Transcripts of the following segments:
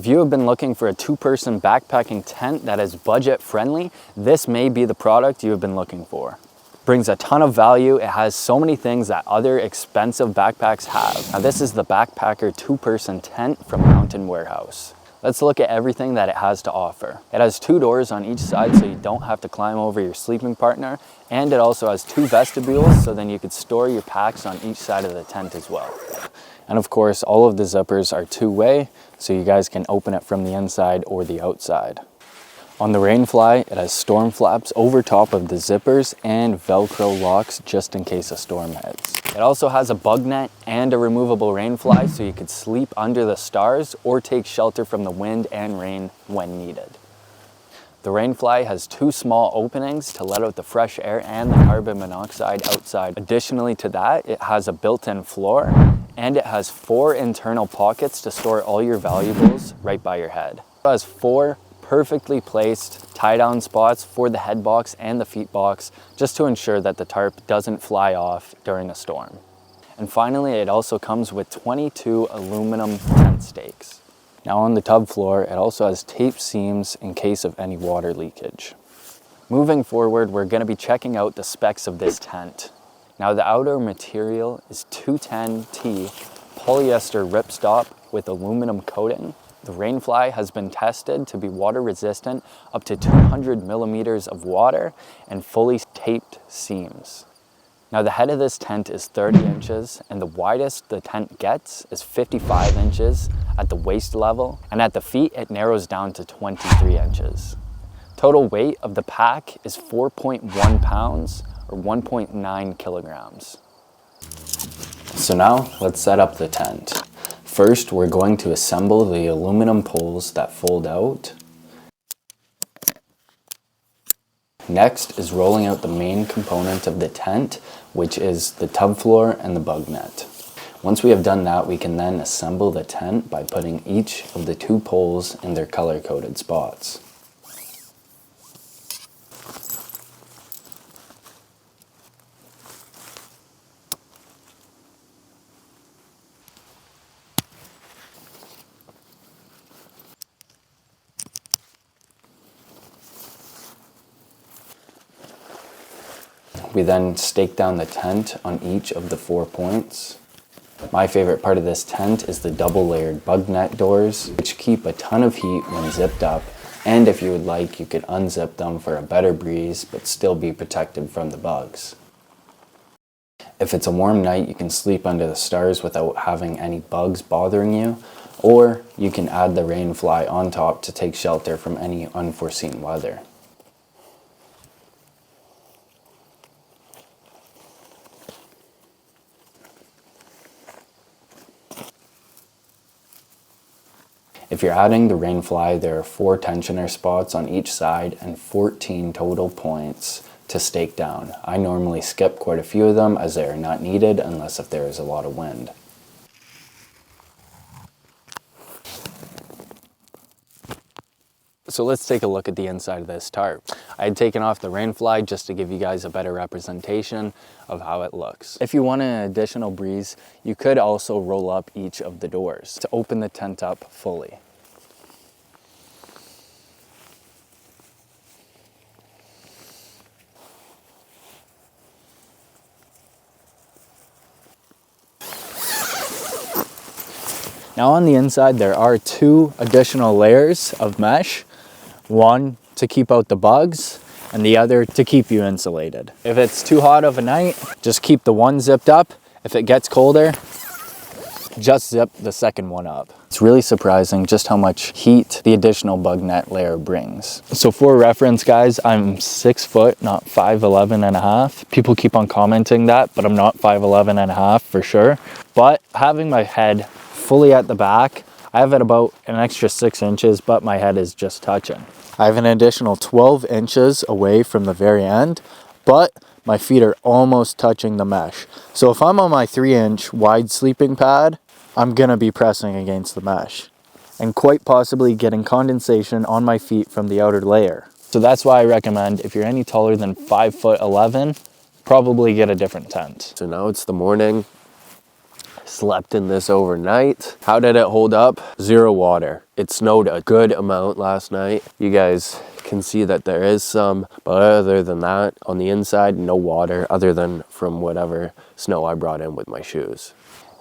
If you have been looking for a two-person backpacking tent that is budget friendly, this may be the product you have been looking for. It brings a ton of value. It has so many things that other expensive backpacks have. Now this is the Backpacker two-person tent from Mountainware. Let's look at everything that it has to offer. It has 2 doors on each side so you don't have to climb over your sleeping partner, and it also has 2 vestibules so then you could store your packs on each side of the tent as well. And of course, all of the zippers are 2-way, so you guys can open it from the inside or the outside. On the Rainfly, it has storm flaps over top of the zippers and Velcro locks just in case a storm hits. It also has a bug net and a removable Rainfly so you could sleep under the stars or take shelter from the wind and rain when needed. The Rainfly has 2 small openings to let out the fresh air and the carbon monoxide outside. Additionally to that, it has a built-in floor and it has 4 internal pockets to store all your valuables right by your head. It has 4 perfectly placed tie-down spots for the head box and the feet box just to ensure that the tarp doesn't fly off during a storm. And finally, it also comes with 22 aluminum tent stakes. Now on the tub floor, it also has taped seams in case of any water leakage. Moving forward, we're going to be checking out the specs of this tent. Now the outer material is 210T polyester ripstop with aluminum coating. The Rainfly has been tested to be water resistant up to 200 millimeters of water and fully taped seams. Now the head of this tent is 30 inches and the widest the tent gets is 55 inches at the waist level, and at the feet it narrows down to 23 inches. Total weight of the pack is 4.1 pounds or 1.9 kilograms. So now let's set up the tent. First, we're going to assemble the aluminum poles that fold out. Next is rolling out the main component of the tent, which is the tub floor and the bug net. Once we have done that, we can then assemble the tent by putting each of the 2 poles in their color-coded spots. We then stake down the tent on each of the 4 points. My favorite part of this tent is the double layered bug net doors, which keep a ton of heat when zipped up, and if you would like, you could unzip them for a better breeze, but still be protected from the bugs. If it's a warm night, you can sleep under the stars without having any bugs bothering you, or you can add the Rainfly on top to take shelter from any unforeseen weather. If you're adding the Rainfly, there are 4 tensioner spots on each side and 14 total points to stake down. I normally skip quite a few of them as they are not needed unless if there is a lot of wind. So let's take a look at the inside of this tarp. I had taken off the Rainfly just to give you guys a better representation of how it looks. If you want an additional breeze, you could also roll up each of the doors to open the tent up fully. Now on the inside, there are 2 additional layers of mesh. One to keep out the bugs and the other to keep you insulated. If it's too hot of a night, just keep the one zipped up. If it gets colder, just zip the second one up. It's really surprising just how much heat the additional bug net layer brings. So for reference, guys, I'm 6 foot, not 5'11 and a half. People keep on commenting that, but I'm not 5'11 and a half for sure. But having my head fully at the back, I have it about an extra 6 inches, but my head is just touching. I have an additional 12 inches away from the very end, but my feet are almost touching the mesh. So if I'm on my 3-inch wide sleeping pad, I'm gonna be pressing against the mesh and quite possibly getting condensation on my feet from the outer layer. So that's why I recommend, if you're any taller than 5'11", probably get a different tent. So now it's the morning. Slept in this overnight. How did it hold up? 0 water. It snowed a good amount last night. You guys can see that there is some, but other than that, on the inside, no water other than from whatever snow I brought in with my shoes.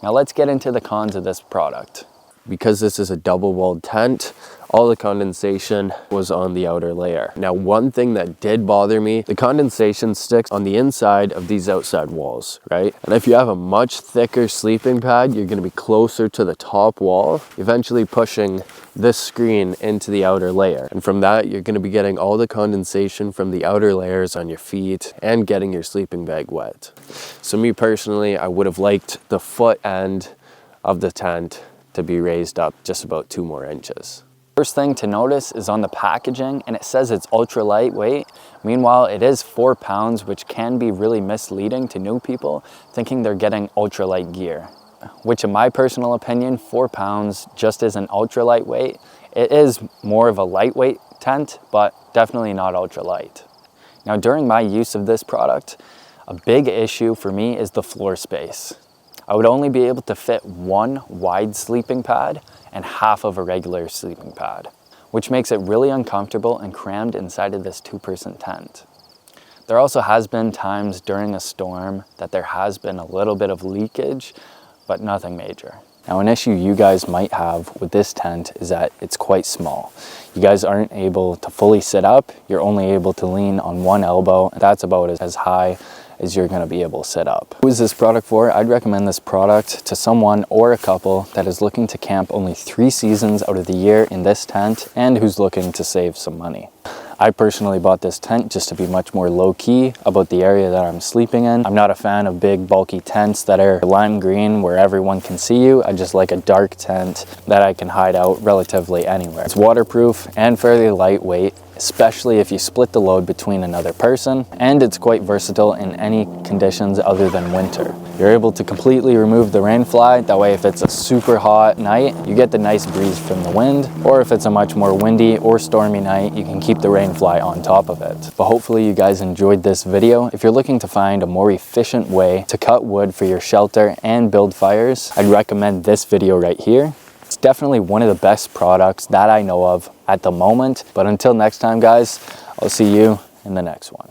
Now let's get into the cons of this product. Because this is a double-walled tent, all the condensation was on the outer layer. Now, one thing that did bother me, the condensation sticks on the inside of these outside walls, right? And if you have a much thicker sleeping pad, you're gonna be closer to the top wall, eventually pushing this screen into the outer layer. And from that, you're gonna be getting all the condensation from the outer layers on your feet and getting your sleeping bag wet. So me personally, I would have liked the foot end of the tent to be raised up just about 2 more inches. First thing to notice is on the packaging, and it says it's ultra lightweight. Meanwhile, it is 4 pounds, which can be really misleading to new people thinking they're getting ultralight gear. Which in my personal opinion, 4 pounds just isn't ultra lightweight. It is more of a lightweight tent, but definitely not ultralight. Now during my use of this product, a big issue for me is the floor space. I would only be able to fit 1 wide sleeping pad and half of a regular sleeping pad, which makes it really uncomfortable and crammed inside of this 2-person tent. There also has been times during a storm that there has been a little bit of leakage, but nothing major. Now, an issue you guys might have with this tent is that it's quite small. You guys aren't able to fully sit up. You're only able to lean on 1 elbow. That's about as high as you're gonna be able to sit up. Who is this product for? I'd recommend this product to someone or a couple that is looking to camp only 3 seasons out of the year in this tent and who's looking to save some money. I personally bought this tent just to be much more low-key about the area that I'm sleeping in. I'm not a fan of big bulky tents that are lime green where everyone can see you. I just like a dark tent that I can hide out relatively anywhere. It's waterproof and fairly lightweight, especially if you split the load between another person, and it's quite versatile in any conditions other than winter. You're able to completely remove the rain fly, that way if it's a super hot night, you get the nice breeze from the wind, or if it's a much more windy or stormy night, you can keep the rain fly on top of it. But hopefully you guys enjoyed this video. If you're looking to find a more efficient way to cut wood for your shelter and build fires, I'd recommend this video right here. It's definitely one of the best products that I know of at the moment. But until next time, guys, I'll see you in the next one.